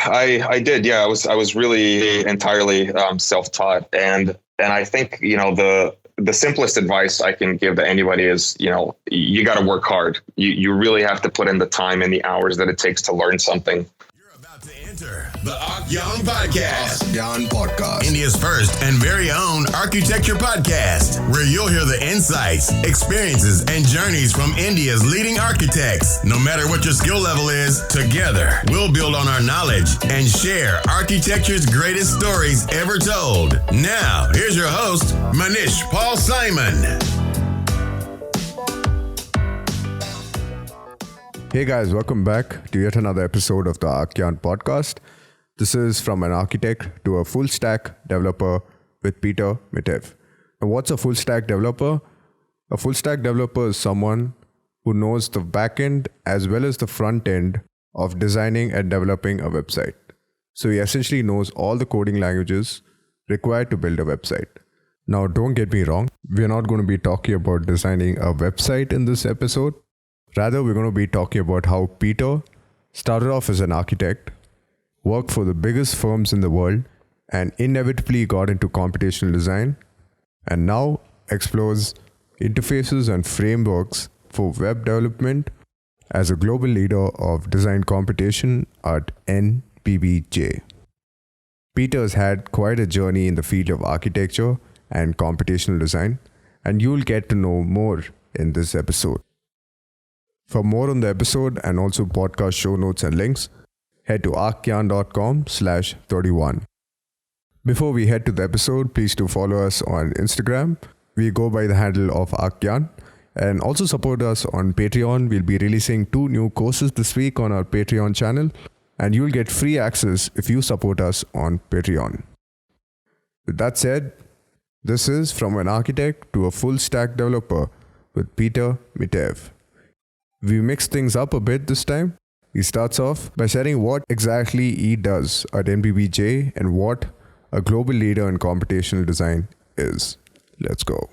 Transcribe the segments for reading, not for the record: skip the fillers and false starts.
I did. Yeah, I was really entirely self-taught, and I think the simplest advice I can give to anybody is you got to work hard. You really have to put in the time and the hours that it takes to learn something. To enter the Archgyan podcast. Archgyan podcast. India's first and very own architecture podcast, where you'll hear the insights, experiences, and journeys from India's leading architects. No matter what your skill level is, together we'll build on our knowledge and share architecture's greatest stories ever told. Now, here's your host, Manish Paul Simon. Hey guys, welcome back to yet another episode of the Archgyan podcast. This is from an architect to a full stack developer with Petr Mitev. And what's a full stack developer? A full stack developer is someone who knows the back end as well as the front end of designing and developing a website. So he essentially knows all the coding languages required to build a website. Now, don't get me wrong, we're not going to be talking about designing a website in this episode. Rather, we're going to be talking about how Petr started off as an architect, worked for the biggest firms in the world, and inevitably got into computational design, and now explores interfaces and frameworks for web development as a global leader of design computation at NBBJ. Petr has had quite a journey in the field of architecture and computational design, and you'll get to know more in this episode. For more on the episode and also podcast show notes and links, head to archgyan.com/31. Before we head to the episode, please do follow us on Instagram. We go by the handle of Archgyan, and also support us on Patreon. We'll be releasing 2 new courses this week on our Patreon channel, and you'll get free access if you support us on Patreon. With that said, this is from an architect to a full stack developer with Petr Mitev. We mix things up a bit this time. He starts off by sharing what exactly he does at NBBJ and what a global leader in computational design is. Let's go.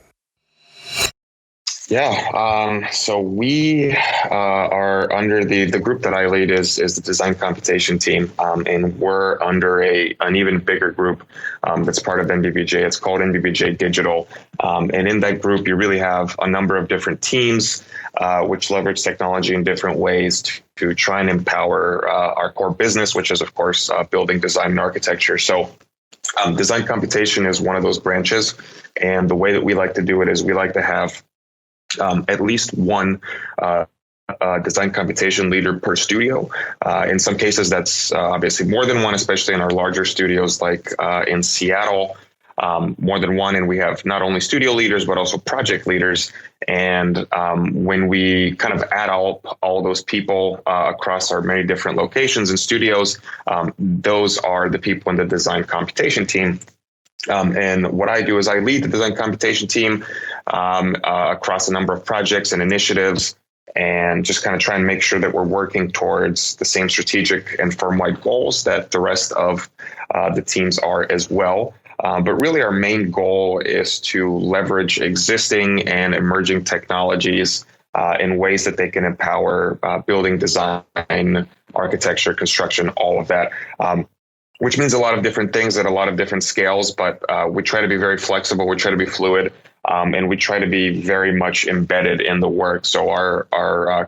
Yeah, so we are under the group that I lead is the design computation team, and we're under an even bigger group that's part of NBBJ. It's called NBBJ Digital, and in that group you really have a number of different teams which leverage technology in different ways to try and empower our core business, which is of course building design and architecture. So design computation is one of those branches, and the way that we like to do it is we like to have at least one design computation leader per studio. In some cases, that's obviously more than one, especially in our larger studios like in Seattle, more than one. And we have not only studio leaders, but also project leaders. And when we kind of add all those people across our many different locations and studios, those are the people in the design computation team. And what I do is I lead the design computation team across a number of projects and initiatives, and just kind of try and make sure that we're working towards the same strategic and firm-wide goals that the rest of the teams are as well. But really our main goal is to leverage existing and emerging technologies in ways that they can empower building, design, architecture, construction, all of that. Which means a lot of different things at a lot of different scales, but we try to be very flexible, we try to be fluid, and we try to be very much embedded in the work. So our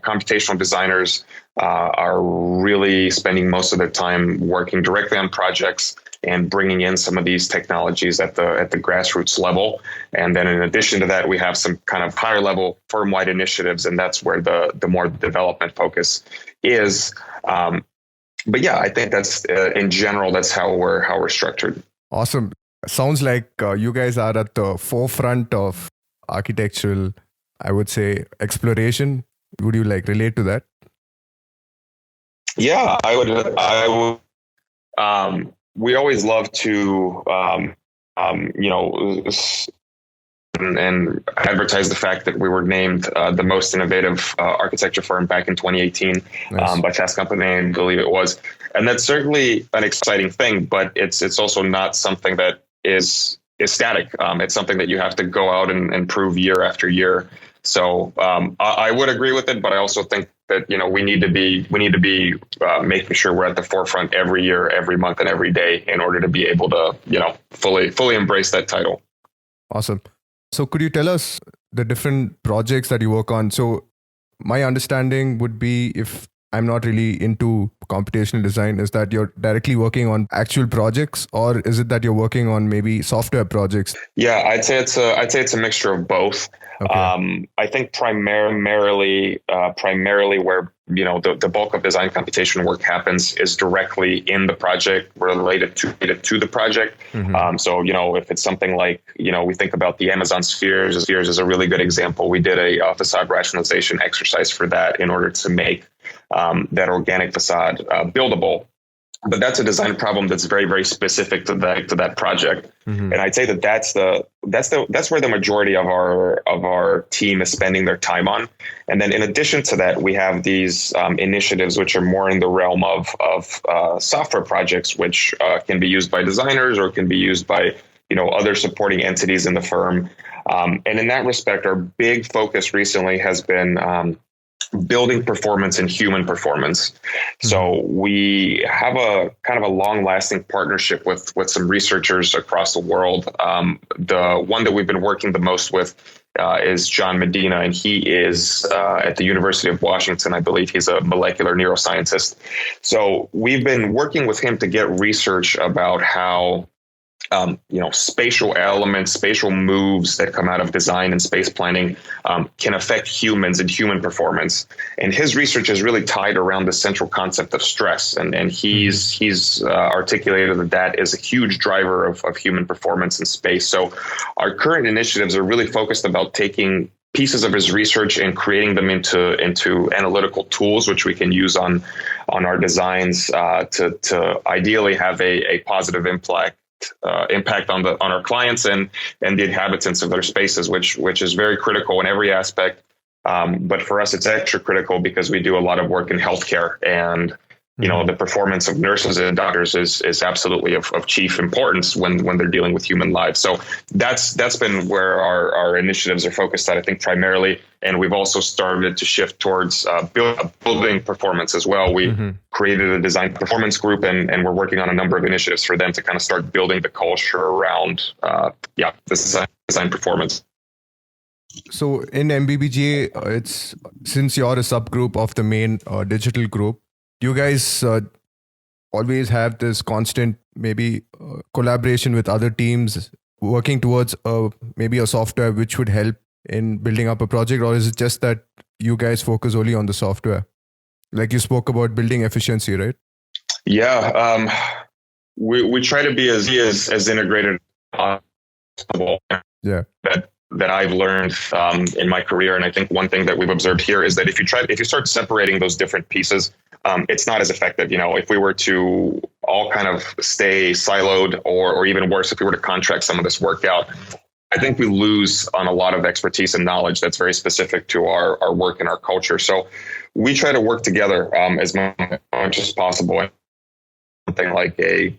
computational designers are really spending most of their time working directly on projects and bringing in some of these technologies at the grassroots level. And then in addition to that, we have some kind of higher level firm-wide initiatives, and that's where the more development focus is. But yeah, I think that's in general, that's how we're structured. Awesome. Sounds like you guys are at the forefront of architectural, I would say, exploration. Would you relate to that? Yeah, I would. We always love to, and advertise the fact that we were named the most innovative architecture firm back in 2018 Nice. by Fast Company, I believe it was. And that's certainly an exciting thing, but it's also not something that is static. It's something that you have to go out and prove year after year. So I would agree with it, but I also think that, we need to be making sure we're at the forefront every year, every month, and every day in order to be able to, fully embrace that title. Awesome. So could you tell us the different projects that you work on? So my understanding would be, if I'm not really into computational design, is that you're directly working on actual projects, or is it that you're working on maybe software projects? Yeah, I'd say it's a mixture of both. Okay. I think primarily where the bulk of design computation work happens is directly in the project, related to the project. Mm-hmm. So if it's something like we think about the Amazon spheres. Spheres is a really good example. We did a facade rationalization exercise for that in order to make that organic facade buildable. But that's a design problem that's very, very specific to that project. Mm-hmm. And I'd say that's where the majority of our team is spending their time on. And then in addition to that, we have these initiatives which are more in the realm of software projects, which can be used by designers or can be used by other supporting entities in the firm. And in that respect, our big focus recently has been building performance and human performance. So we have a kind of a long-lasting partnership with some researchers across the world. The one that we've been working the most with is John Medina, and he is at the University of Washington. I believe he's a molecular neuroscientist. So we've been working with him to get research about how spatial elements, spatial moves that come out of design and space planning can affect humans and human performance. And his research is really tied around the central concept of stress. And he's articulated that is a huge driver of human performance in space. So our current initiatives are really focused about taking pieces of his research and creating them into analytical tools, which we can use on our designs to ideally have a positive impact on our clients and the inhabitants of their spaces, which is very critical in every aspect. But for us, it's extra critical because we do a lot of work in healthcare, and the performance of nurses and doctors is absolutely of chief importance when they're dealing with human lives. So that's been where our initiatives are focused at, I think, primarily. And we've also started to shift towards building performance as well. We created a design performance group, and we're working on a number of initiatives for them to kind of start building the culture around this design performance. So in NBBJ, it's since you're a subgroup of the main digital group, you guys always have this constant collaboration with other teams working towards maybe a software which would help in building up a project, or is it just that you guys focus only on the software? Like you spoke about building efficiency, right? Yeah, we try to be as integrated as possible. Yeah. That I've learned in my career, and I think one thing that we've observed here is that if you start separating those different pieces, it's not as effective. If we were to all kind of stay siloed, or even worse, if we were to contract some of this work out, I think we lose on a lot of expertise and knowledge that's very specific to our work and our culture. So we try to work together as much as possible. Something like a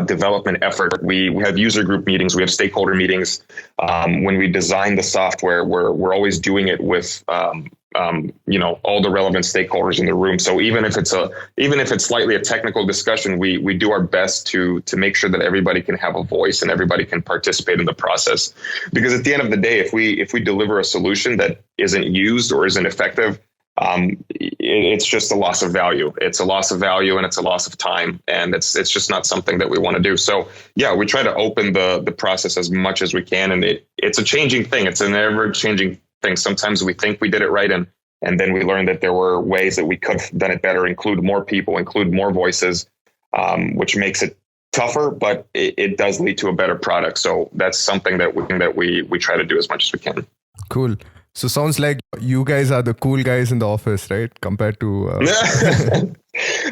development effort. We have user group meetings. We have stakeholder meetings. When we design the software, we're always doing it with all the relevant stakeholders in the room. So even if it's slightly a technical discussion, we do our best to make sure that everybody can have a voice and everybody can participate in the process. Because at the end of the day, if we deliver a solution that isn't used or isn't effective, it's just a loss of value. It's a loss of value, and it's a loss of time, and it's just not something that we want to do. So yeah, we try to open the process as much as we can, and it's a changing thing. It's an ever changing thing. Sometimes we think we did it right, and then we learn that there were ways that we could have done it better, include more people, include more voices, which makes it tougher, but it does lead to a better product. So that's something that we try to do as much as we can. Cool. So sounds like you guys are the cool guys in the office, right? Compared to...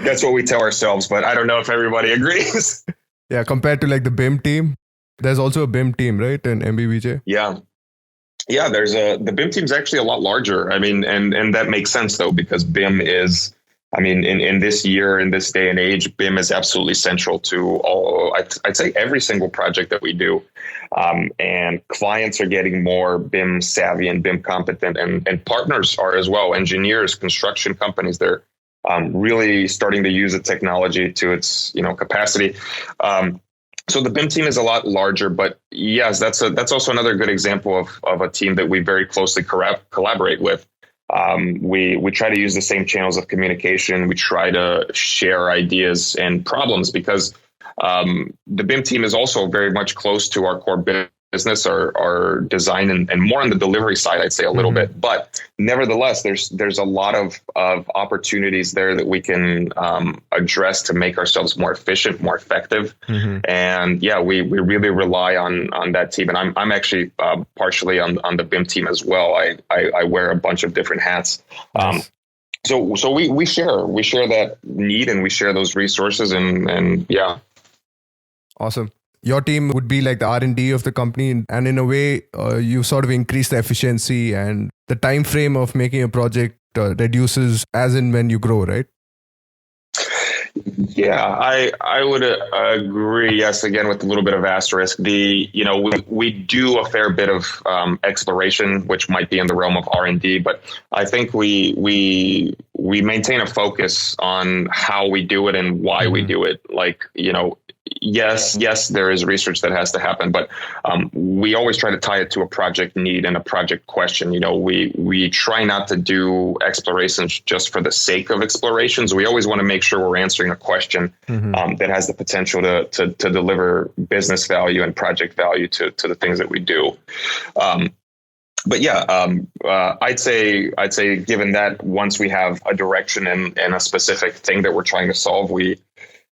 That's what we tell ourselves, but I don't know if everybody agrees. Yeah, compared to like the BIM team. There's also a BIM team, right? In NBBJ? Yeah. Yeah, the BIM team is actually a lot larger. I mean, and that makes sense though, because BIM is I mean, in this year, in this day and age, BIM is absolutely central to all, I'd say every single project that we do. And clients are getting more BIM savvy and BIM competent, and partners are as well. Engineers, construction companies, they're really starting to use the technology to its, capacity. So the BIM team is a lot larger, but yes, that's also another good example of a team that we very closely collaborate with. We try to use the same channels of communication. We try to share ideas and problems because the BIM team is also very much close to our core business, our design, and more on the delivery side, I'd say a little bit. But nevertheless, there's a lot of opportunities there that we can address to make ourselves more efficient, more effective. And yeah, we really rely on that team. And I'm actually partially on the BIM team as well. I wear a bunch of different hats. Nice. So we share that need, and we share those resources, and yeah. Awesome. Your team would be like the R&D of the company, and in a way, you sort of increase the efficiency, and the time frame of making a project reduces as in when you grow, right? Yeah, I would agree. Yes, again with a little bit of asterisk. We do a fair bit of exploration, which might be in the realm of R&D, but I think we maintain a focus on how we do it and why we do it. Yes, there is research that has to happen, but we always try to tie it to a project need and a project question. We try not to do explorations just for the sake of explorations. We always want to make sure we're answering a question that has the potential to deliver business value and project value to the things that we do. But yeah, I'd say given that once we have a direction and a specific thing that we're trying to solve, we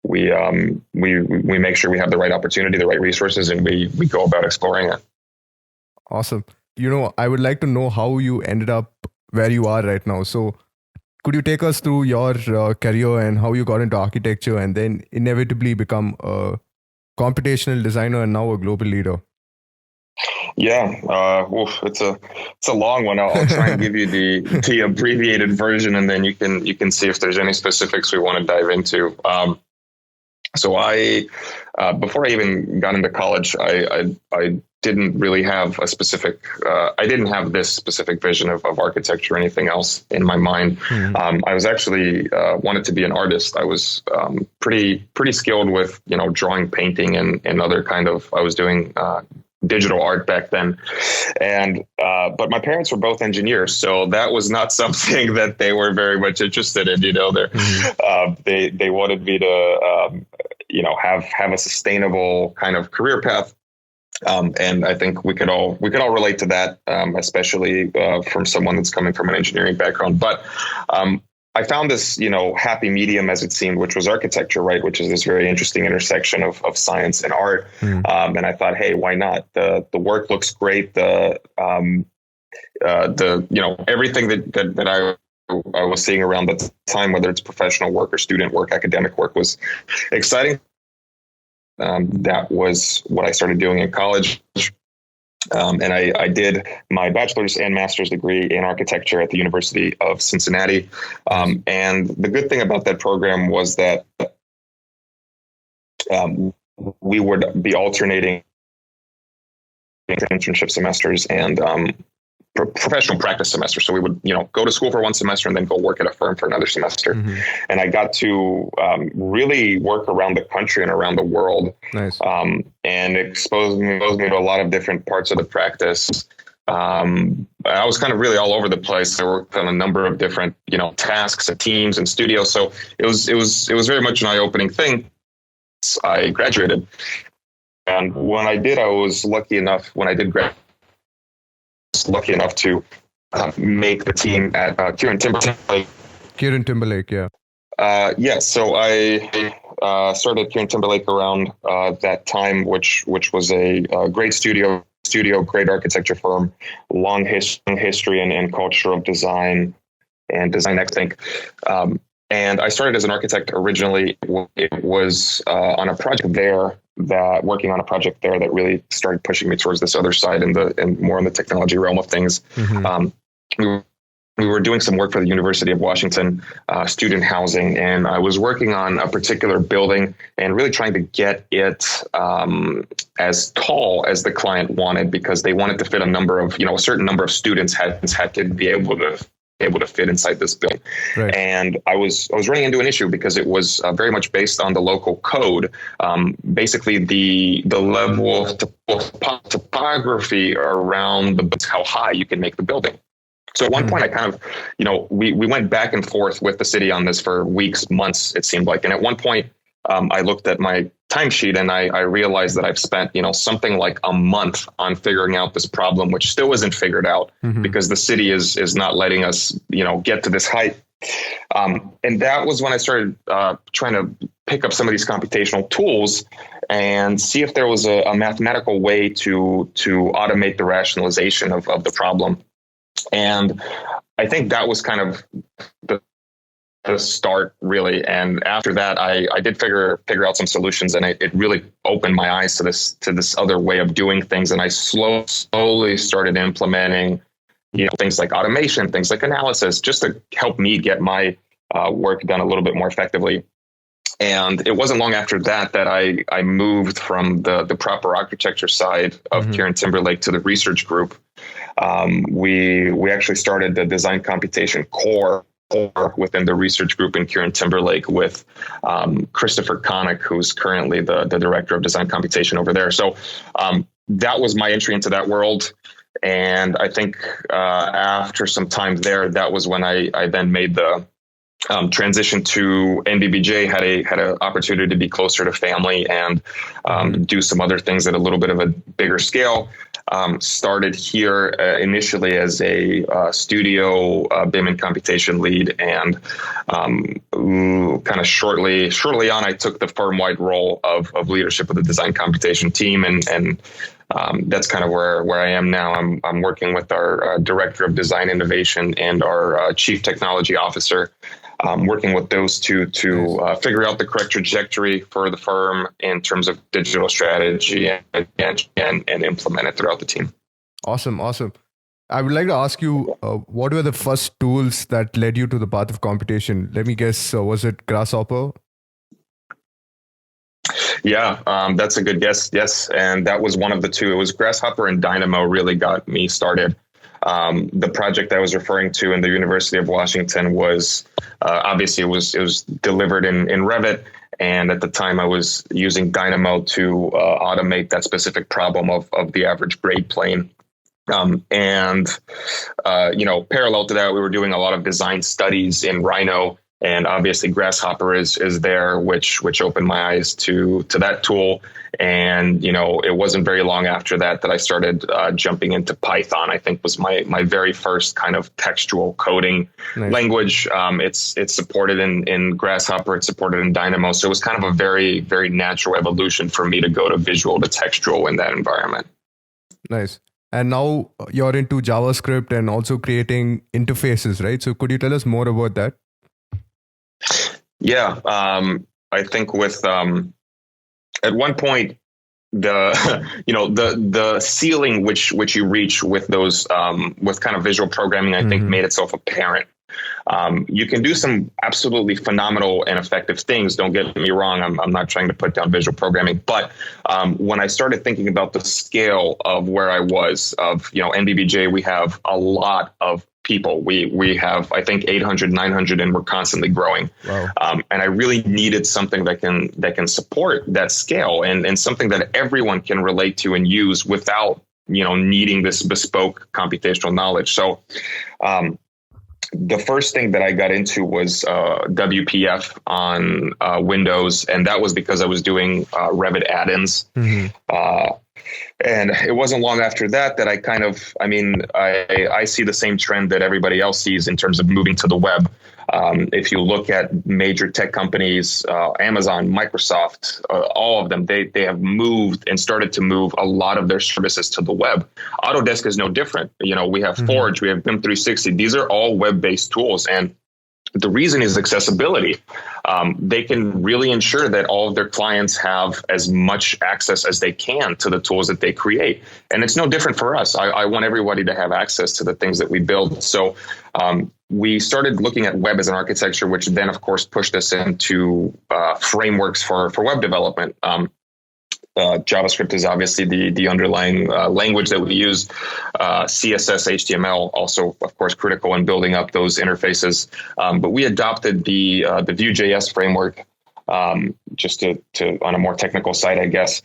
make sure we have the right opportunity, the right resources, and we go about exploring it. Awesome. I would like to know how you ended up where you are right now. So could you take us through your career and how you got into architecture and then inevitably become a computational designer and now a global leader? Yeah, it's a long one. I'll try and give you the abbreviated version, and then you can see if there's any specifics we want to dive into. So before I even got into college, I didn't really have I didn't have this specific vision of architecture or anything else in my mind. I was actually wanted to be an artist. I was pretty skilled with, drawing, painting, and other I was doing digital art back then. And but my parents were both engineers, so that was not something that they were very much interested in. They wanted me to have a sustainable kind of career path. And I think we could all relate to that, especially from someone that's coming from an engineering background. But I found this, happy medium, as it seemed, which was architecture, right? Which is this very interesting intersection of science and art. And I thought, hey, why not? The work looks great. Everything that I was seeing around the time, whether it's professional work or student work, academic work, was exciting. That was what I started doing in college. And I did my bachelor's and master's degree in architecture at the University of Cincinnati. And the good thing about that program was that we would be alternating internship semesters and professional practice semester. So we would, go to school for one semester and then go work at a firm for another semester. And I got to really work around the country and around the world. Nice. And exposed me to a lot of different parts of the practice. I was kind of really all over the place. I worked on a number of different, tasks and teams and studios. So it was very much an eye-opening thing. I graduated. And when I did, I was lucky enough to make the team at Kierentimberlake. Kierentimberlake, yeah. Yeah, so I started Kierentimberlake around that time, which was a great studio, great architecture firm, long history and culture of design and design, I think. And I started as an architect originally. It was on a project there that really started pushing me towards this other side and more in the technology realm of things. We we were doing some work for the University of Washington student housing, and I was working on a particular building and really trying to get it as tall as the client wanted, because they wanted to fit a certain number of students had to be able to fit inside this building. Right. And I was running into an issue because it was very much based on the local code. Basically, the level of topography around how high you can make the building. So at one point, I kind of, we went back and forth with the city on this for weeks, months, it seemed like. And at one point, I looked at my timesheet and I realized that I've spent, something like a month on figuring out this problem, which still isn't figured out because the city is not letting us, get to this height. And that was when I started trying to pick up some of these computational tools and see if there was a mathematical way to automate the rationalization of the problem. And I think that was kind of the start, really. And after that, I did figure out some solutions, and it really opened my eyes to this other way of doing things. And I slowly started implementing, things like automation, things like analysis, just to help me get my work done a little bit more effectively. And it wasn't long after that I moved from the proper architecture side of Kierentimberlake to the research group. We actually started the design computation core within the research group in Kierentimberlake with Christopher Connick, who's currently the director of design computation over there. So that was my entry into that world. And I think after some time there, that was when I then made the transition to NBBJ, had an opportunity to be closer to family and do some other things at a little bit of a bigger scale. Started here initially as a studio BIM and computation lead, and kind of shortly on, I took the firm-wide role of leadership of the design computation team, and that's kind of where I am now. I'm working with our director of design innovation and our chief technology officer. Working with those two to figure out the correct trajectory for the firm in terms of digital strategy and implement it throughout the team. Awesome. I would like to ask you, what were the first tools that led you to the path of computation? Let me guess, was it Grasshopper? Yeah, that's a good guess. Yes, and that was one of the two. It was Grasshopper and Dynamo really got me started. The project I was referring to in the University of Washington was obviously it was delivered in Revit, and at the time I was using Dynamo to automate that specific problem of the average grade plane. And parallel to that, we were doing a lot of design studies in Rhino, and obviously Grasshopper is there, which opened my eyes to that tool. And, it wasn't very long after that I started jumping into Python. I think was my very first kind of textual coding language. It's supported in Grasshopper. It's supported in Dynamo. So it was kind of a very, very natural evolution for me to go to visual to textual in that environment. Nice. And now you're into JavaScript and also creating interfaces, right? So could you tell us more about that? Yeah. I think with at one point, the ceiling which you reach with those with kind of visual programming, I think made itself apparent. You can do some absolutely phenomenal and effective things. Don't get me wrong. I'm not trying to put down visual programming, but when I started thinking about the scale of where I was of, NBBJ, we have a lot of people. We have, I think, 800, 900, and we're constantly growing. Wow. And I really needed something that can support that scale and something that everyone can relate to and use without, needing this bespoke computational knowledge. So, the first thing that I got into was WPF on Windows, and that was because I was doing Revit add-ins. And it wasn't long after that I kind of, I see the same trend that everybody else sees in terms of moving to the web. If you look at major tech companies, Amazon, Microsoft, all of them, they have moved and started to move a lot of their services to the web. Autodesk is no different. We have Forge, we have BIM 360. These are all web-based tools. And The reason is accessibility. They can really ensure that all of their clients have as much access as they can to the tools that they create. And it's no different for us. I want everybody to have access to the things that we build. So we started looking at web as an architecture, which then, of course, pushed us into frameworks for web development. JavaScript is obviously the underlying language that we use. CSS, HTML, also, of course, critical in building up those interfaces. But we adopted the Vue.js framework just to on a more technical side, I guess,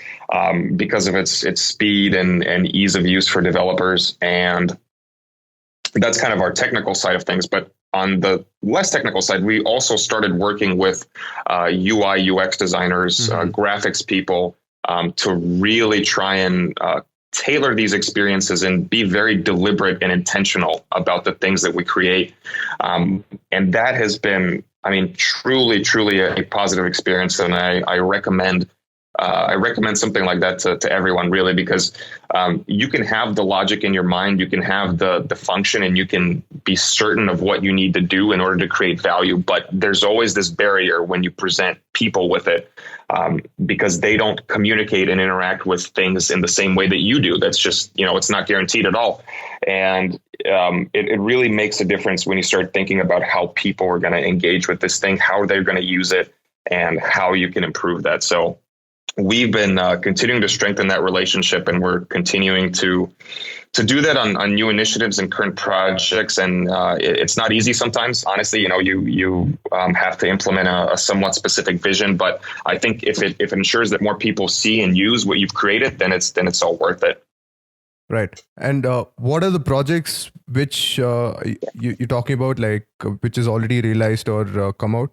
because of its speed and ease of use for developers. And that's kind of our technical side of things. But on the less technical side, we also started working with UI, UX designers, graphics people, to really try and tailor these experiences and be very deliberate and intentional about the things that we create. And that has been, I mean, truly a positive experience. And I recommend something like that to everyone, really, because you can have the logic in your mind, you can have the function, and you can be certain of what you need to do in order to create value. But there's always this barrier when you present people with it, because they don't communicate and interact with things in the same way that you do. That's just, it's not guaranteed at all. And it really makes a difference when you start thinking about how people are going to engage with this thing, how they're going to use it, and how you can improve that. So we've been continuing to strengthen that relationship, and we're continuing to do that on new initiatives and current projects. And it's not easy sometimes. Honestly, you have to implement a somewhat specific vision. But I think if it ensures that more people see and use what you've created, then it's all worth it. Right. And what are the projects which you're talking about, like which is already realized or come out?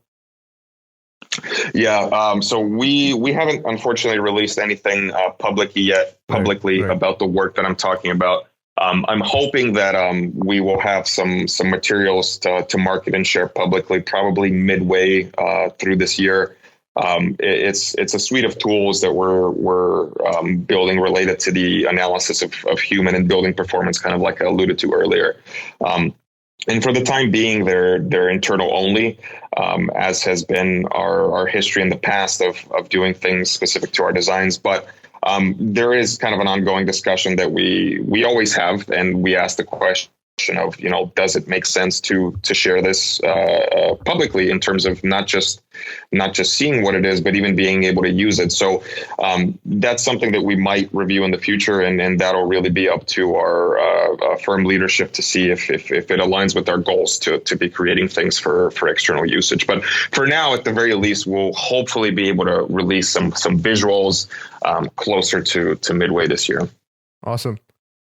Yeah. So we haven't unfortunately released anything publicly right. about the work that I'm talking about. I'm hoping that we will have some materials to market and share publicly, probably midway through this year. It's a suite of tools that we're building related to the analysis of human and building performance, kind of like I alluded to earlier. And for the time being, they're internal only, as has been our history in the past of doing things specific to our designs. But there is kind of an ongoing discussion that we always have, and we ask the question of, does it make sense to share this publicly in terms of not just seeing what it is, but even being able to use it. So that's something that we might review in the future, and that'll really be up to our firm leadership to see if it aligns with our goals to be creating things for external usage. But for now, at the very least, we'll hopefully be able to release some visuals closer to midway this year. Awesome.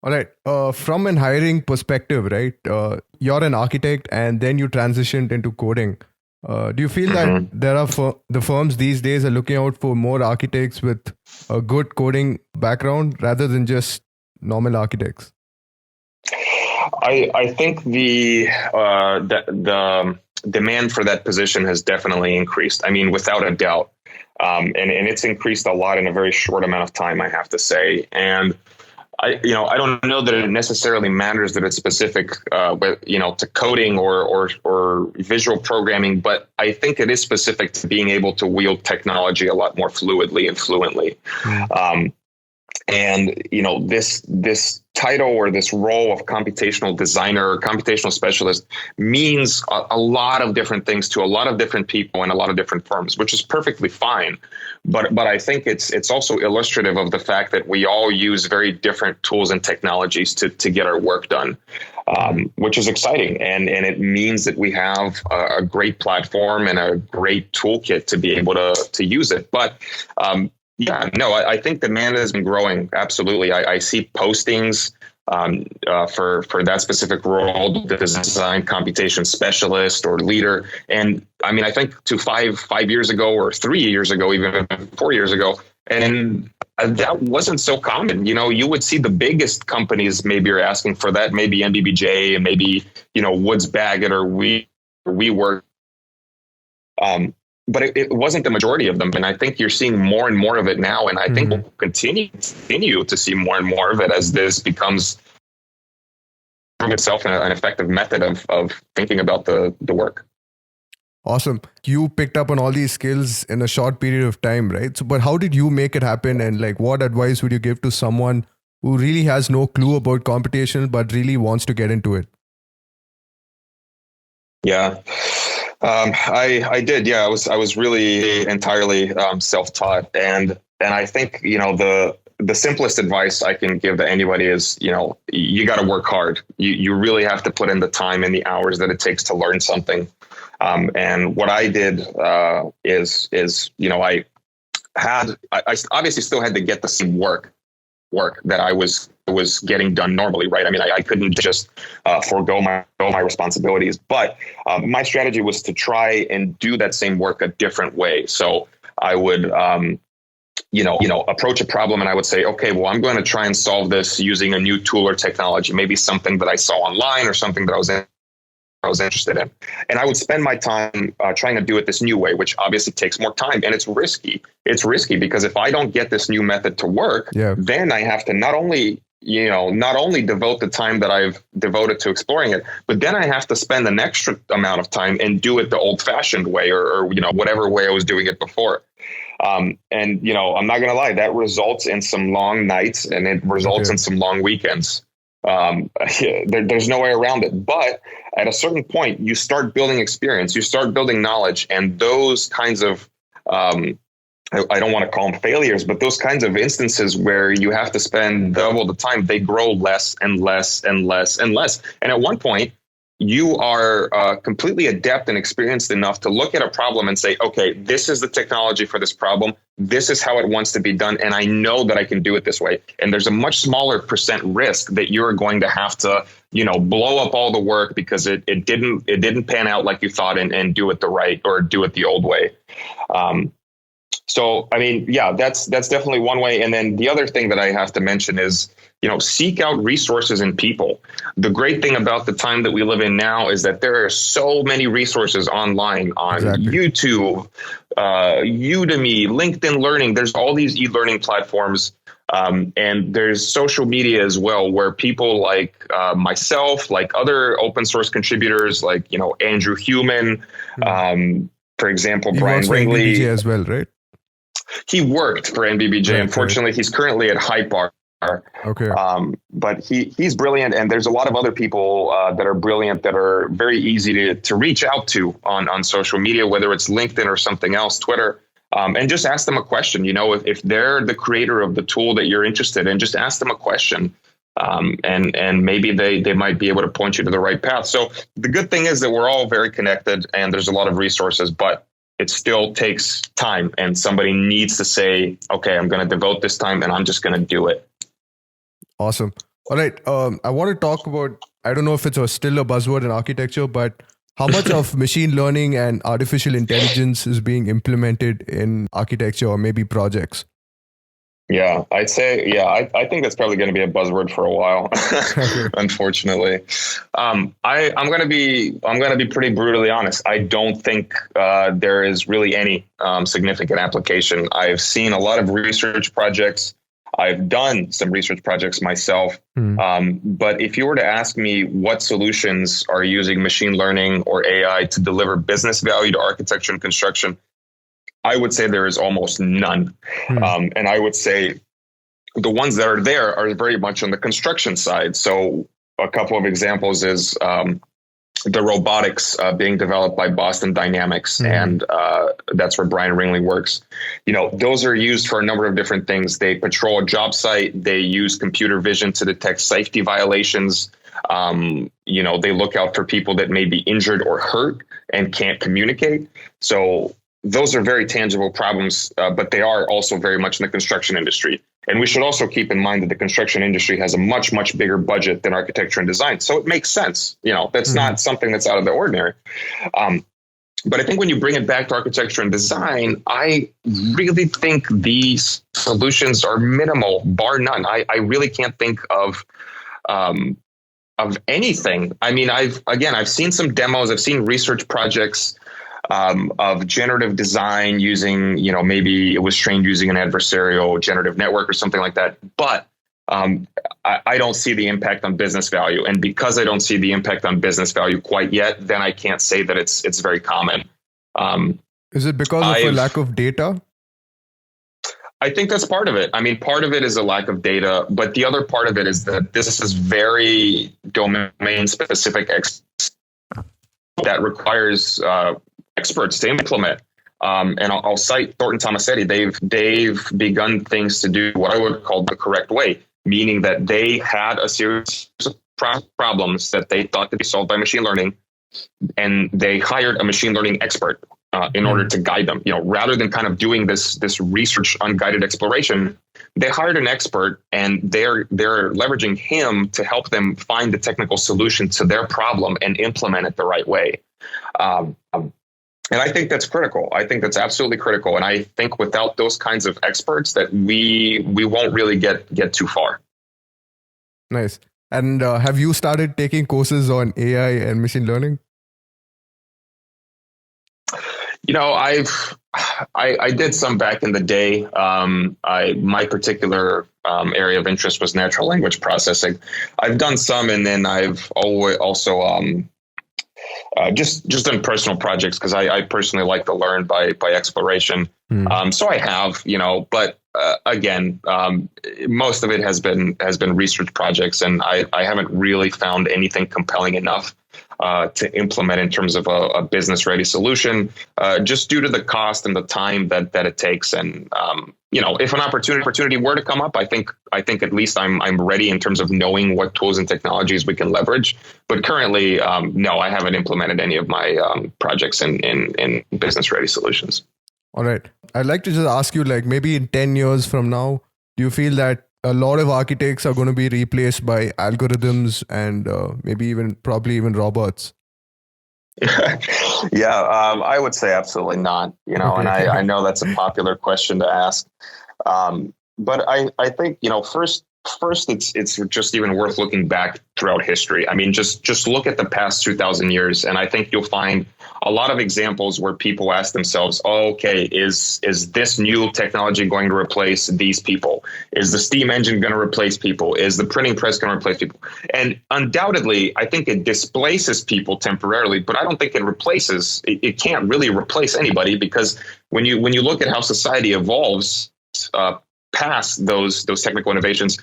All right. From an hiring perspective, right? You're an architect and then you transitioned into coding. Do you feel that there are the firms these days are looking out for more architects with a good coding background rather than just normal architects? I think the demand for that position has definitely increased. I mean, without a doubt, and it's increased a lot in a very short amount of time, I have to say. And I don't know that it necessarily matters that it's specific, to coding or visual programming, but I think it is specific to being able to wield technology a lot more fluidly and fluently. And this title or this role of computational designer or computational specialist means a lot of different things to a lot of different people and a lot of different firms, which is perfectly fine. But I think it's also illustrative of the fact that we all use very different tools and technologies to get our work done, which is exciting. And it means that we have a great platform and a great toolkit to be able to use it. But I think demand has been growing. Absolutely. I see postings for that specific role, the design computation specialist or leader. And I mean, I think to five years ago or 3 years ago, even 4 years ago, and that wasn't so common. You would see the biggest companies maybe are asking for that, maybe NBBJ and maybe, Woods Bagot or WeWork. But it wasn't the majority of them. And I think you're seeing more and more of it now. And I think we'll continue to see more and more of it as this becomes itself an effective method of thinking about the work. Awesome. You picked up on all these skills in a short period of time, right? So, but how did you make it happen? And like, what advice would you give to someone who really has no clue about computation, but really wants to get into it? Yeah, I did. Yeah, I was really entirely self-taught, and I think the simplest advice I can give to anybody is you got to work hard. You really have to put in the time and the hours that it takes to learn something. And what I did is I obviously still had to get the same work that I was getting done normally, right? I mean, I couldn't just forego my responsibilities, but my strategy was to try and do that same work a different way. So I would, approach a problem and I would say, okay, well, I'm going to try and solve this using a new tool or technology, maybe something that I saw online or something that I was interested in. And I would spend my time trying to do it this new way, which obviously takes more time and it's risky. It's risky because if I don't get this new method to work, then I have to not only devote the time that I've devoted to exploring it, but then I have to spend an extra amount of time and do it the old fashioned way or whatever way I was doing it before. And I'm not going to lie, that results in some long nights and it results in some long weekends. There's no way around it. But at a certain point, you start building experience, you start building knowledge, and those kinds of, I don't want to call them failures, but those kinds of instances where you have to spend double the time, they grow less and less and less and less. And at one point, you are completely adept and experienced enough to look at a problem and say, okay, this is the technology for this problem. This is how it wants to be done. And I know that I can do it this way. And there's a much smaller percent risk that you're going to have to, blow up all the work because it didn't pan out like you thought and do it the right or do it the old way. So, I mean, yeah, that's definitely one way. And then the other thing that I have to mention is, seek out resources and people. The great thing about the time that we live in now is that there are so many resources online on YouTube, Udemy, LinkedIn Learning. There's all these e-learning platforms. And there's social media as well, where people like myself, like other open source contributors, like, Andrew Human, for example, Brian Ringley. NBBJ as well, right? He worked for NBBJ. Right, unfortunately, he's currently at Hypar. Okay. But he's brilliant. And there's a lot of other people that are brilliant that are very easy to reach out to on social media, whether it's LinkedIn or something else, Twitter, and just ask them a question. If they're the creator of the tool that you're interested in, just ask them a question. And maybe they might be able to point you to the right path. So the good thing is that we're all very connected and there's a lot of resources, but it still takes time and somebody needs to say, okay, I'm going to devote this time and I'm just going to do it. Awesome. All right. I want to talk about, I don't know if it's still a buzzword in architecture, but how much of machine learning and artificial intelligence is being implemented in architecture or maybe projects? Yeah, I'd say, I think that's probably going to be a buzzword for a while, unfortunately. I'm going to be pretty brutally honest. I don't think there is really any significant application. I've seen a lot of research projects. I've done some research projects myself. But if you were to ask me what solutions are using machine learning or AI to deliver business value to architecture and construction, I would say there is almost none. And I would say the ones that are there are very much on the construction side. So a couple of examples is the robotics being developed by Boston Dynamics. And that's where Brian Ringley works. Those are used for a number of different things. They patrol a job site. They use computer vision to detect safety violations. They look out for people that may be injured or hurt and can't communicate. So those are very tangible problems, but they are also very much in the construction industry. And we should also keep in mind that the construction industry has a much, much bigger budget than architecture and design. So it makes sense. That's not something that's out of the ordinary. But I think when you bring it back to architecture and design, I really think these solutions are minimal, bar none. I really can't think of anything. I mean, I've seen some demos. I've seen research projects of generative design using, maybe it was trained using an adversarial generative network or something like that. But I don't see the impact on business value. And because I don't see the impact on business value quite yet, then I can't say that it's very common. Is it because of a lack of data? I think that's part of it. I mean, part of it is a lack of data, but the other part of it is that this is very domain specific that requires experts to implement. And I'll cite Thornton Tomasetti. They've begun things to do what I would call the correct way, meaning that they had a series of problems that they thought could be solved by machine learning, and they hired a machine learning expert in order to guide them. Rather than kind of doing this research unguided exploration, they hired an expert, and they're leveraging him to help them find the technical solution to their problem and implement it the right way. And I think that's critical. I think that's absolutely critical. And I think without those kinds of experts, that we won't really get too far. Nice. And have you started taking courses on AI and machine learning? I did some back in the day. My particular area of interest was natural language processing. I've done some, and then I've always also just done personal projects because I personally like to learn by exploration. So I have, but again, most of it has been research projects, and I haven't really found anything compelling enough to implement in terms of a business ready solution, just due to the cost and the time that it takes. And if an opportunity were to come up, I think at least I'm ready in terms of knowing what tools and technologies we can leverage. But currently, no, I haven't implemented any of my projects in business ready solutions. All right. I'd like to just ask you, like, maybe in 10 years from now, do you feel that a lot of architects are going to be replaced by algorithms and probably even robots? Yeah, I would say absolutely not. Okay. And I know that's a popular question to ask. But I think, first it's just even worth looking back throughout history. I mean, just look at the past 2,000 years, and I think you'll find a lot of examples where people ask themselves, is this new technology going to replace these people? Is the steam engine going to replace people? Is the printing press going to replace people? And undoubtedly, I think it displaces people temporarily, but I don't think it can't really replace anybody, because when you look at how society evolves, past those technical innovations,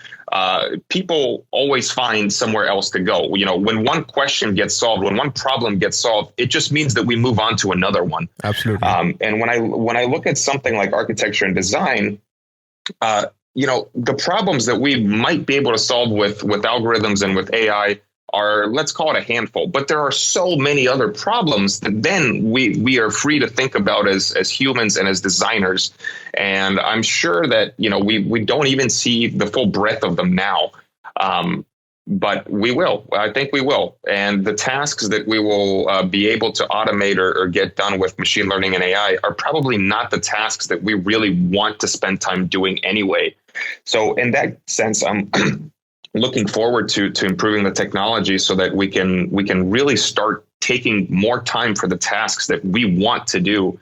people always find somewhere else to go. When one question gets solved, when one problem gets solved, it just means that we move on to another one. Absolutely. And when I look at something like architecture and design, the problems that we might be able to solve with algorithms and with AI are, let's call it a handful, but there are so many other problems that then we are free to think about as humans and as designers. And I'm sure that, we don't even see the full breadth of them now. But we will. I think we will. And the tasks that we will be able to automate or get done with machine learning and AI are probably not the tasks that we really want to spend time doing anyway. So in that sense, I'm looking forward to improving the technology so that we can really start taking more time for the tasks that we want to do.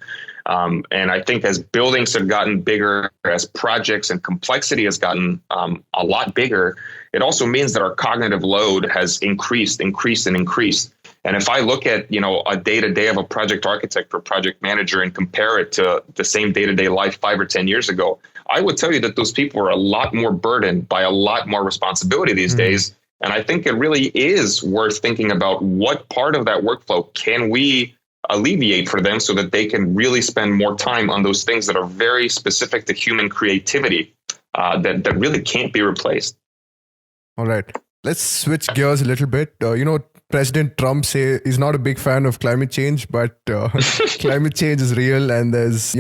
And I think as buildings have gotten bigger, as projects and complexity has gotten a lot bigger, it also means that our cognitive load has increased. And if I look at, a day-to-day of a project architect or project manager and compare it to the same day-to-day life 5 or 10 years ago, I would tell you that those people are a lot more burdened by a lot more responsibility these days. And I think it really is worth thinking about what part of that workflow can we alleviate for them so that they can really spend more time on those things that are very specific to human creativity, that really can't be replaced. All right. Let's switch gears a little bit. President Trump is not a big fan of climate change, but climate change is real, and there's,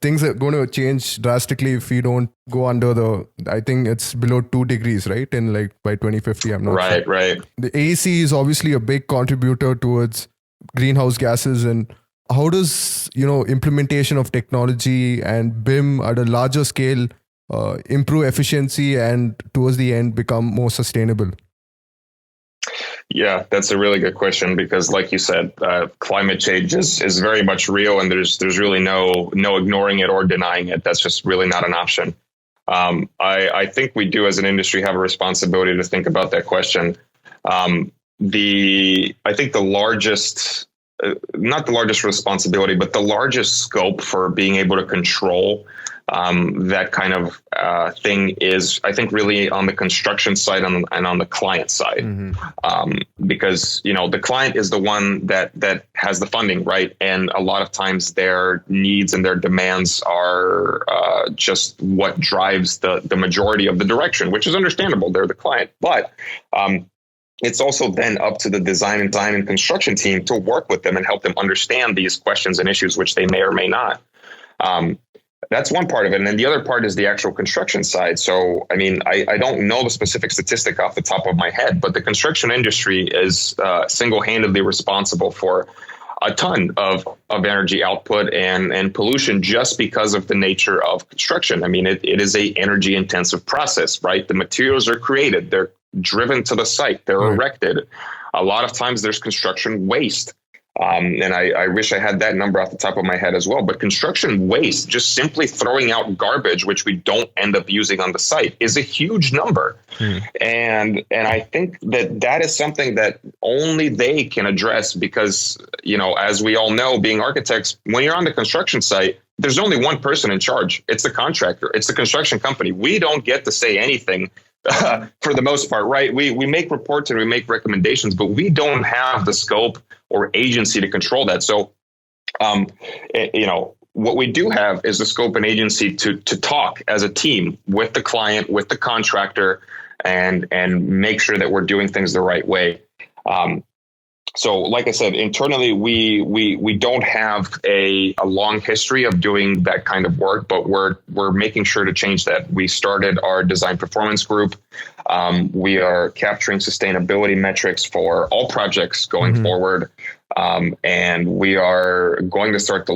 things are going to change drastically if we don't go under I think it's below 2 degrees, right? In by 2050, I'm not sure. Right. The AEC is obviously a big contributor towards greenhouse gases. And how does, implementation of technology and BIM at a larger scale improve efficiency and towards the end become more sustainable? Yeah, that's a really good question, because like you said, climate change is very much real, and there's really no ignoring it or denying it. That's just really not an option. I think we do as an industry have a responsibility to think about that question. I think the largest not the largest responsibility, but the largest scope for being able to control that kind of thing is, I think, really on the construction side and on the client side, because the client is the one that has the funding, right? And a lot of times their needs and their demands are just what drives the majority of the direction, which is understandable. They're the client, but it's also then up to the design and construction team to work with them and help them understand these questions and issues, which they may or may not. That's one part of it. And then the other part is the actual construction side. So, I mean, I don't know the specific statistic off the top of my head, but the construction industry is single-handedly responsible for a ton of energy output and pollution just because of the nature of construction. I mean, it is a energy intensive process, right? The materials are created, they're driven to the site, they're erected. A lot of times there's construction waste. And I wish I had that number off the top of my head as well. But construction waste, just simply throwing out garbage, which we don't end up using on the site, is a huge number. And I think that is something that only they can address because, as we all know, being architects, when you're on the construction site, there's only one person in charge. It's the contractor. It's the construction company. We don't get to say anything. For the most part, right? We make reports and we make recommendations, but we don't have the scope or agency to control that. So, what we do have is the scope and agency to talk as a team with the client, with the contractor, and make sure that we're doing things the right way. So, like I said, internally, we don't have a long history of doing that kind of work, but we're making sure to change that. We started our design performance group. We are capturing sustainability metrics for all projects going forward. And we are going to start the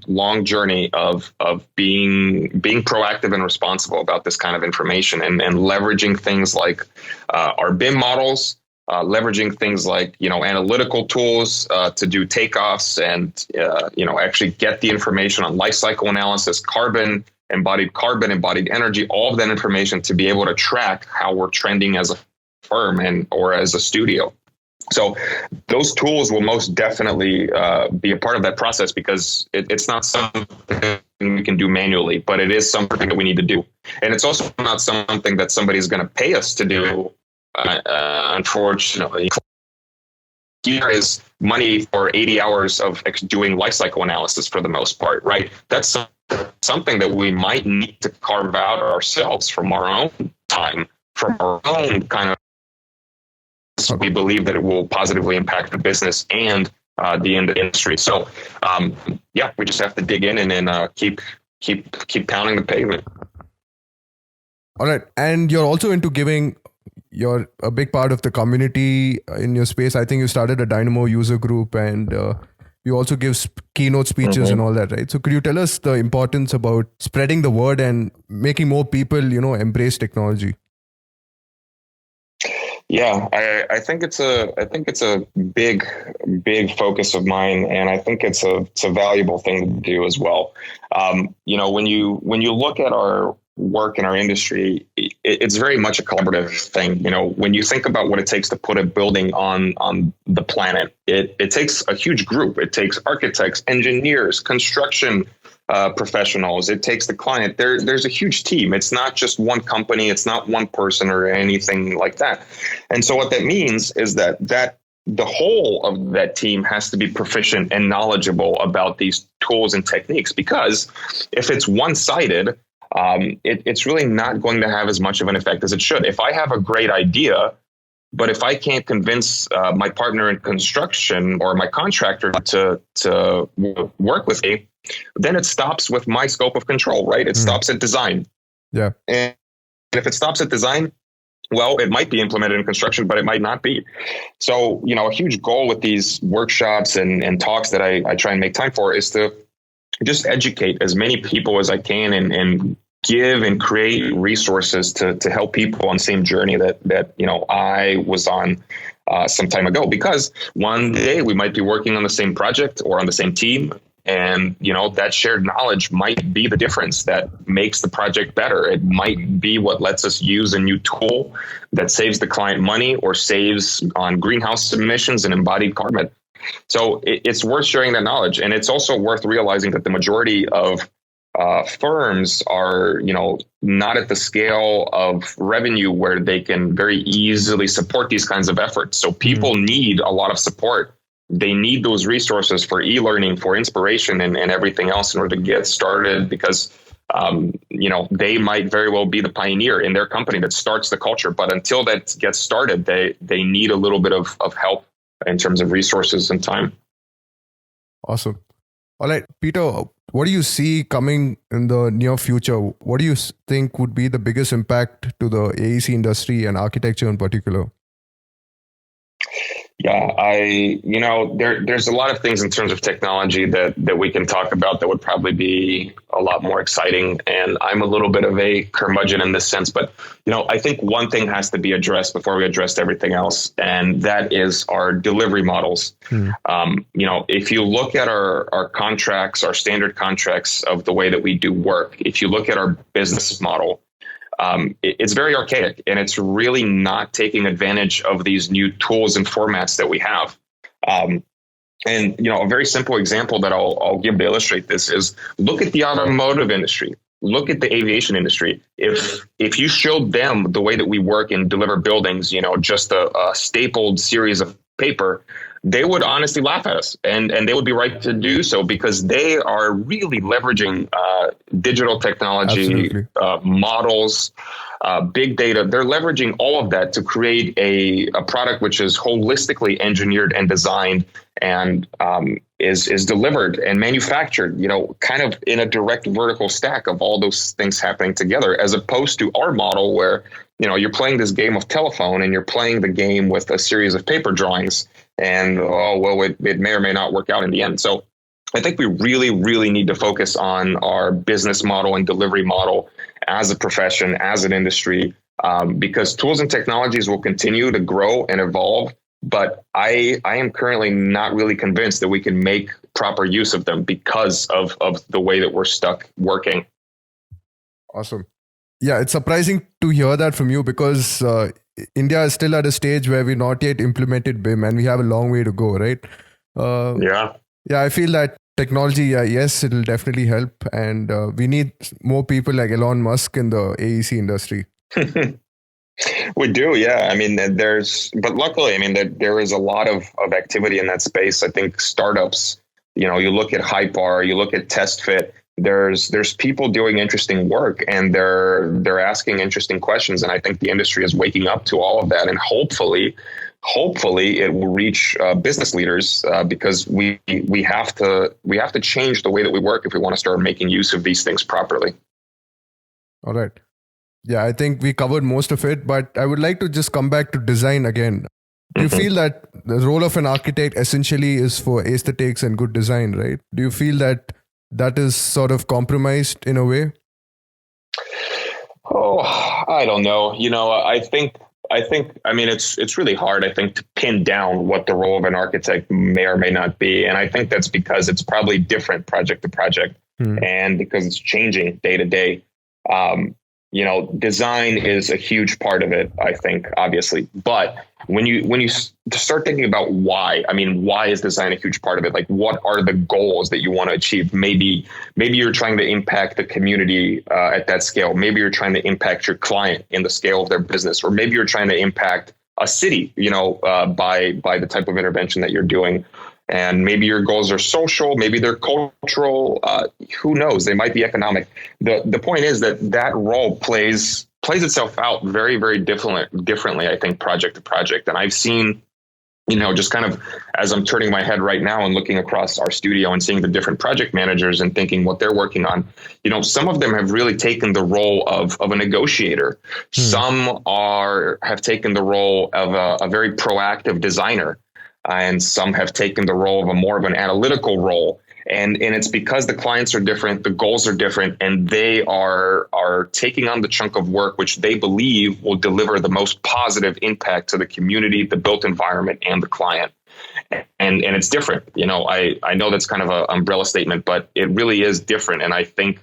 long journey of being proactive and responsible about this kind of information and leveraging things like our BIM models. Leveraging things like, analytical tools to do takeoffs and, actually get the information on life cycle analysis, embodied energy, all of that information to be able to track how we're trending as a firm or as a studio. So those tools will most definitely be a part of that process because it's not something we can do manually, but it is something that we need to do. And it's also not something that somebody's going to pay us to do. Unfortunately, here is money for 80 hours of doing life cycle analysis for the most part, right? That's something that we might need to carve out ourselves from our own time, from our own kind of. So we believe that it will positively impact the business and the industry. So, we just have to dig in and then keep pounding the pavement. All right, and you're also into giving. You're a big part of the community in your space. I think you started a Dynamo user group and you also give keynote speeches and all that, right? So could you tell us the importance about spreading the word and making more people, embrace technology? Yeah, I think it's a big focus of mine, and I think it's a valuable thing to do as well. When you look at our work in our industry, it's very much a collaborative thing. When you think about what it takes to put a building on the planet, it takes a huge group. It takes architects, engineers, construction professionals. It takes the client. There's a huge team. It's not just one company. It's not one person or anything like that. And so what that means is that the whole of that team has to be proficient and knowledgeable about these tools and techniques, because if it's one-sided, it's really not going to have as much of an effect as it should. If I have a great idea, but if I can't convince my partner in construction or my contractor to work with me, then it stops with my scope of control, right? It stops at design. Yeah. And if it stops at design, well, it might be implemented in construction, but it might not be. So, a huge goal with these workshops and talks that I try and make time for is to just educate as many people as I can and give and create resources to help people on the same journey that I was on some time ago, because one day we might be working on the same project or on the same team. And, that shared knowledge might be the difference that makes the project better. It might be what lets us use a new tool that saves the client money or saves on greenhouse emissions and embodied carbon. So it's worth sharing that knowledge. And it's also worth realizing that the majority of firms are, not at the scale of revenue where they can very easily support these kinds of efforts. So people need a lot of support. They need those resources for e-learning, for inspiration, and everything else in order to get started, because they might very well be the pioneer in their company that starts the culture. But until that gets started, they need a little bit of help in terms of resources and time. Awesome. All right, Peter, what do you see coming in the near future? What do you think would be the biggest impact to the AEC industry and architecture in particular? Yeah, there's a lot of things in terms of technology that we can talk about that would probably be a lot more exciting. And I'm a little bit of a curmudgeon in this sense, but, I think one thing has to be addressed before we address everything else. And that is our delivery models. If you look at our contracts, our standard contracts of the way that we do work, if you look at our business model, it's very archaic, and it's really not taking advantage of these new tools and formats that we have. And a very simple example that I'll give to illustrate this is look at the automotive industry, look at the aviation industry. If you showed them the way that we work and deliver buildings, just a stapled series of paper, they would honestly laugh at us, and they would be right to do so, because they are really leveraging digital technology, models, big data. They're leveraging all of that to create a product which is holistically engineered and designed and is delivered and manufactured, kind of in a direct vertical stack of all those things happening together, as opposed to our model where, you're playing this game of telephone and you're playing the game with a series of paper drawings. And, it may or may not work out in the end. So I think we really, really need to focus on our business model and delivery model as a profession, as an industry, because tools and technologies will continue to grow and evolve. But I am currently not really convinced that we can make proper use of them because of the way that we're stuck working. Awesome. Yeah, it's surprising to hear that from you, because India is still at a stage where we're not yet implemented BIM, and we have a long way to go, right? Yeah, I feel that technology, yes, it'll definitely help. And we need more people like Elon Musk in the AEC industry. We do, yeah. But luckily, there is a lot of activity in that space. I think startups, you look at Hypar, you look at TestFit, there's people doing interesting work, and they're asking interesting questions. And I think the industry is waking up to all of that. And hopefully it will reach business leaders, because we have to change the way that we work if we want to start making use of these things properly. All right. Yeah, I think we covered most of it, but I would like to just come back to design again. Do you feel that the role of an architect essentially is for aesthetics and good design, right? Do you feel that is sort of compromised in a way? Oh, I don't know. I think it's really hard, I think, to pin down what the role of an architect may or may not be. And I think that's because it's probably different project to project, and because it's changing day to day. Design is a huge part of it, I think, obviously. But when you start thinking about why is design a huge part of it? Like, what are the goals that you want to achieve? Maybe you're trying to impact the community at that scale. Maybe you're trying to impact your client in the scale of their business, or maybe you're trying to impact a city, by the type of intervention that you're doing. And maybe your goals are social, maybe they're cultural, who knows? They might be economic. The point is that role plays itself out very, very differently, I think, project to project. And I've seen, just kind of as I'm turning my head right now and looking across our studio and seeing the different project managers and thinking what they're working on, some of them have really taken the role of a negotiator. Some have taken the role of a very proactive designer. And some have taken the role of more of an analytical role. And it's because the clients are different, the goals are different, and they are taking on the chunk of work which they believe will deliver the most positive impact to the community, the built environment, and the client. And it's different. I know that's kind of an umbrella statement, but it really is different. And I think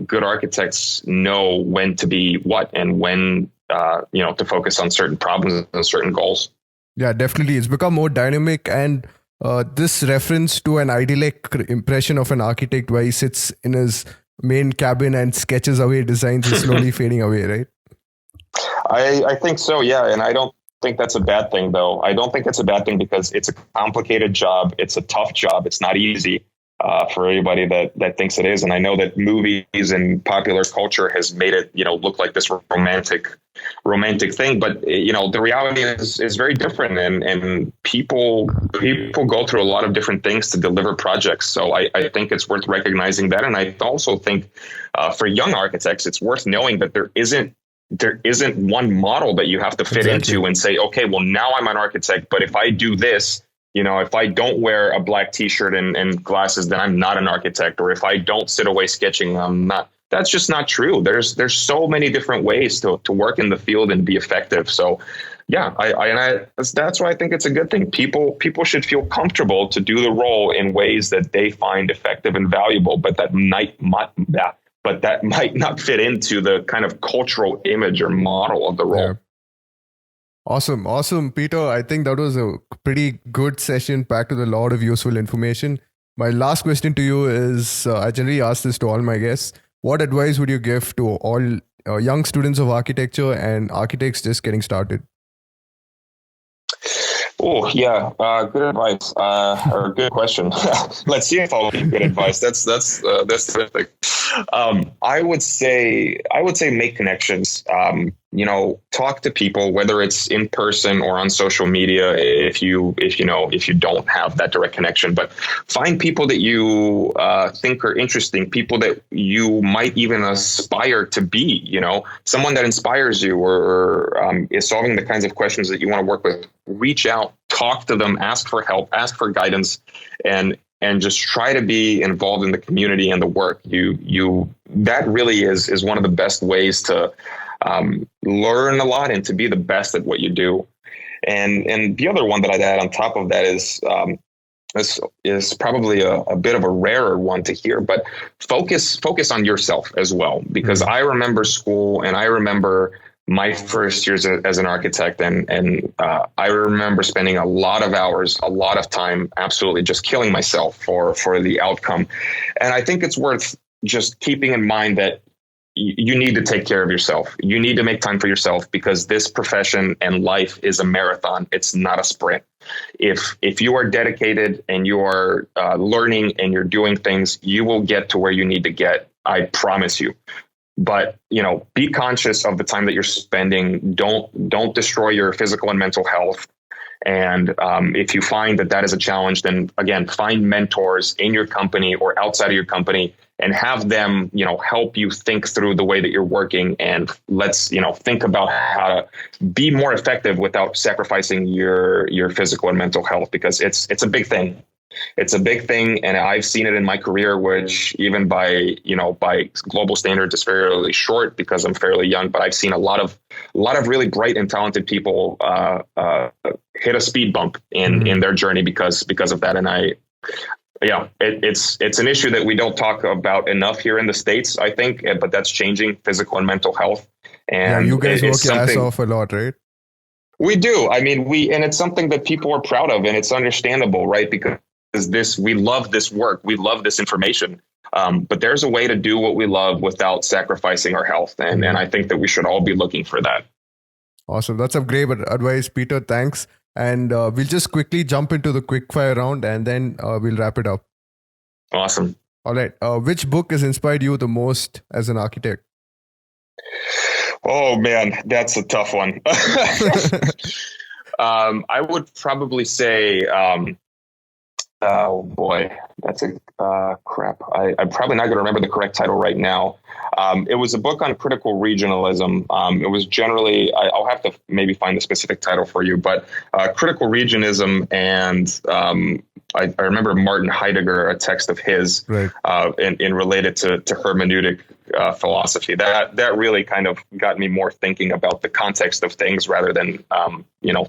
good architects know when to be what and when to focus on certain problems and certain goals. Yeah, definitely. It's become more dynamic, and this reference to an idyllic impression of an architect where he sits in his main cabin and sketches away designs is slowly fading away, right? I think so, yeah. And I don't think that's a bad thing, though. I don't think it's a bad thing because it's a complicated job. It's a tough job. It's not easy for anybody that thinks it is. And I know that movies and popular culture has made it, look like this romantic thing. But, the reality is very different. And people go through a lot of different things to deliver projects. So I think it's worth recognizing that. And I also think for young architects, it's worth knowing that there isn't one model that you have to fit into and say, okay, well, now I'm an architect, but if I do this, if I don't wear a black t-shirt and glasses, then I'm not an architect. Or if I don't sit away sketching, I'm not. That's just not true. There's so many different ways to work in the field and be effective. So yeah, that's why I think it's a good thing. People should feel comfortable to do the role in ways that they find effective and valuable, but that might not fit into the kind of cultural image or model of the role. Yeah. Awesome, Peter. I think that was a pretty good session packed with a lot of useful information. My last question to you is, I generally ask this to all my guests. What advice would you give to all young students of architecture and architects just getting started? Oh, yeah. Good advice or good question. Let's see if I'll give good advice. That's terrific. I would say make connections. Talk to people, whether it's in person or on social media. If you don't have that direct connection, but find people that you think are interesting, people that you might even aspire to be. Someone that inspires you or is solving the kinds of questions that you want to work with. Reach out, talk to them, ask for help, ask for guidance, and just try to be involved in the community and the work. That really is one of the best ways to learn a lot and to be the best at what you do. And the other one that I'd add on top of that is probably a bit of a rarer one to hear, but focus on yourself as well. Because I remember school and I remember my first years as an architect, and I remember spending a lot of hours, a lot of time, absolutely just killing myself for the outcome. And I think it's worth just keeping in mind that you need to take care of yourself. You need to make time for yourself because this profession and life is a marathon. It's not a sprint. If you are dedicated and you are learning and you're doing things, you will get to where you need to get. I promise you. But, be conscious of the time that you're spending. Don't destroy your physical and mental health. And if you find that is a challenge, then again, find mentors in your company or outside of your company and have them, help you think through the way that you're working. And let's, think about how to be more effective without sacrificing your physical and mental health, because it's a big thing. It's a big thing, and I've seen it in my career, which even by global standards is fairly short because I'm fairly young. But I've seen a lot of really bright and talented people hit a speed bump in their journey because of that. And it's an issue that we don't talk about enough here in the States, I think, but that's changing, physical and mental health. And you guys work your ass off a lot, right? We do. I mean, and it's something that people are proud of, and it's understandable, right? Because we love this work. We love this information. But there's a way to do what we love without sacrificing our health. And I think that we should all be looking for that. Awesome. That's some great advice, Peter. Thanks. And we'll just quickly jump into the quickfire round and then we'll wrap it up. Awesome. All right. Which book has inspired you the most as an architect? Oh, man, that's a tough one. I would probably say, oh boy, that's a crap. I'm probably not going to remember the correct title right now. It was a book on critical regionalism. It was generally, I'll have to maybe find the specific title for you, but critical regionalism. And I remember Martin Heidegger, a text of his, right. in related to hermeneutic philosophy. That really kind of got me more thinking about the context of things rather than,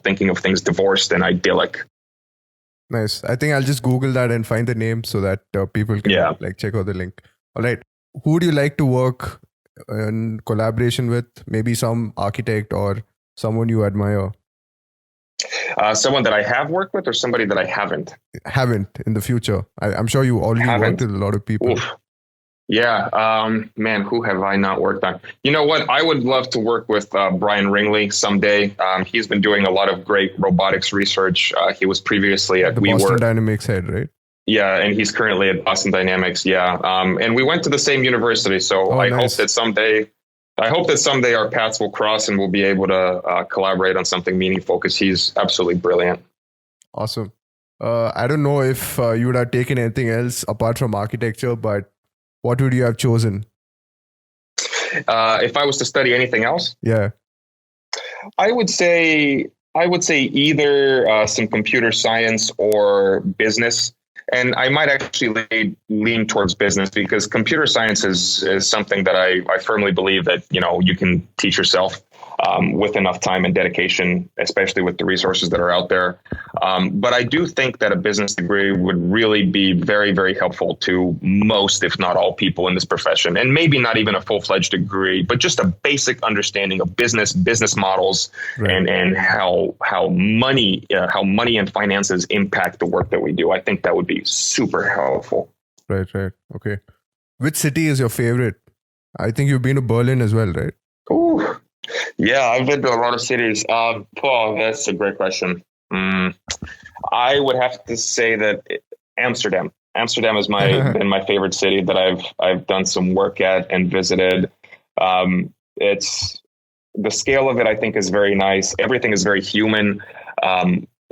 thinking of things divorced and idyllic. Nice. I think I'll just Google that and find the name so that people can check out the link. All right. Who would you like to work in collaboration with? Maybe some architect or someone you admire. Someone that I have worked with or somebody that I haven't? Haven't in the future. I'm sure you already worked with a lot of people. Oof. Yeah. Man, who have I not worked on? You know what? I would love to work with Brian Ringley someday. He's been doing a lot of great robotics research. He was previously at the WeWork. Boston Dynamics head, right? Yeah, and he's currently at Boston Dynamics. Yeah, and we went to the same university, so I hope that someday our paths will cross and we'll be able to collaborate on something meaningful, because he's absolutely brilliant. Awesome. I don't know if you would have taken anything else apart from architecture, but what would you have chosen? If I was to study anything else? Yeah. I would say either some computer science or business. And I might actually lean towards business, because computer science is something that I firmly believe that, you can teach yourself with enough time and dedication, especially with the resources that are out there. But I do think that a business degree would really be very, very helpful to most, if not all, people in this profession. And maybe not even a full-fledged degree, but just a basic understanding of business models, right, and how money and finances impact the work that we do. I think that would be super helpful. Right. Okay. Which city is your favorite? I think you've been to Berlin as well, right? Ooh. Yeah, I've been to a lot of cities. Paul, that's a great question. I would have to say that Amsterdam. Amsterdam has been my favorite city that I've done some work at and visited. It's the scale of it, I think, is very nice. Everything is very human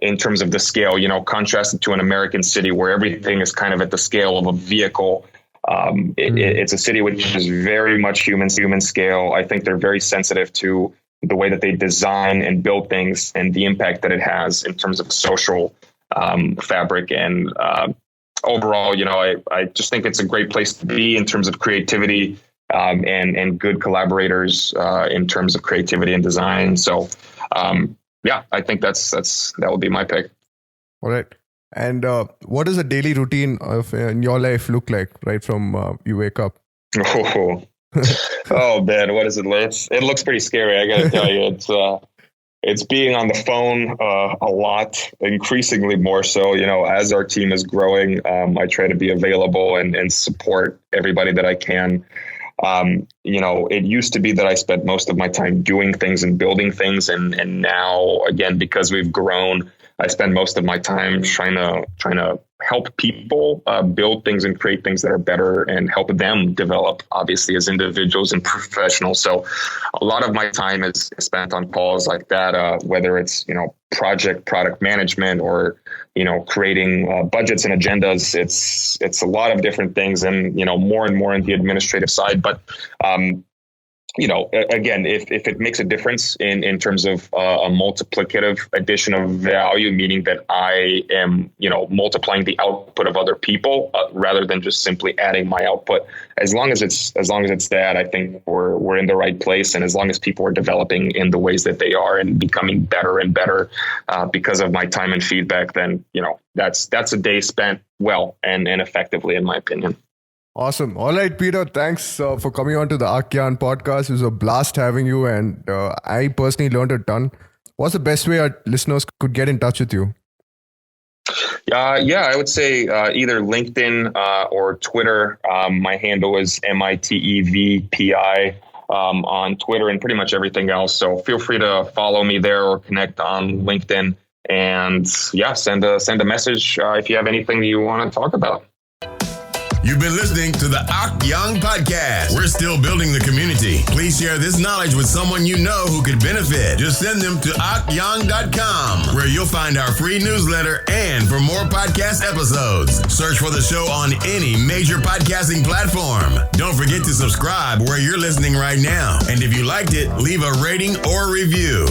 in terms of the scale, contrasted to an American city where everything is kind of at the scale of a vehicle. It's a city which is very much human scale. I think they're very sensitive to the way that they design and build things and the impact that it has in terms of social fabric. And overall, I just think it's a great place to be in terms of creativity and good collaborators in terms of creativity and design. So, I think that would be my pick. All right. And what does a daily routine in your life look like, right from you wake up? Oh man, what is it? It looks pretty scary. I got to tell you, it's being on the phone a lot, increasingly more so. As our team is growing, I try to be available and support everybody that I can. It used to be that I spent most of my time doing things and building things, and now again, because we've grown, I spend most of my time trying to help people build things and create things that are better and help them develop, obviously, as individuals and professionals. So a lot of my time is spent on calls like that, whether it's, product management or, creating budgets and agendas. It's a lot of different things and, more and more in the administrative side. But again, if it makes a difference in terms of a multiplicative addition of value, meaning that I am, multiplying the output of other people rather than just simply adding my output, as long as it's that, I think we're in the right place. And as long as people are developing in the ways that they are and becoming better and better because of my time and feedback, then, that's a day spent well and effectively, in my opinion. Awesome. All right, Peter, thanks for coming on to the Archgyan podcast. It was a blast having you, and I personally learned a ton. What's the best way our listeners could get in touch with you? I would say either LinkedIn or Twitter. My handle is MITEVPI on Twitter and pretty much everything else. So feel free to follow me there or connect on LinkedIn. And send a message if you have anything you want to talk about. You've been listening to the Archgyan podcast. We're still building the community. Please share this knowledge with someone you know who could benefit. Just send them to archgyan.com, where you'll find our free newsletter and for more podcast episodes. Search for the show on any major podcasting platform. Don't forget to subscribe where you're listening right now. And if you liked it, leave a rating or review.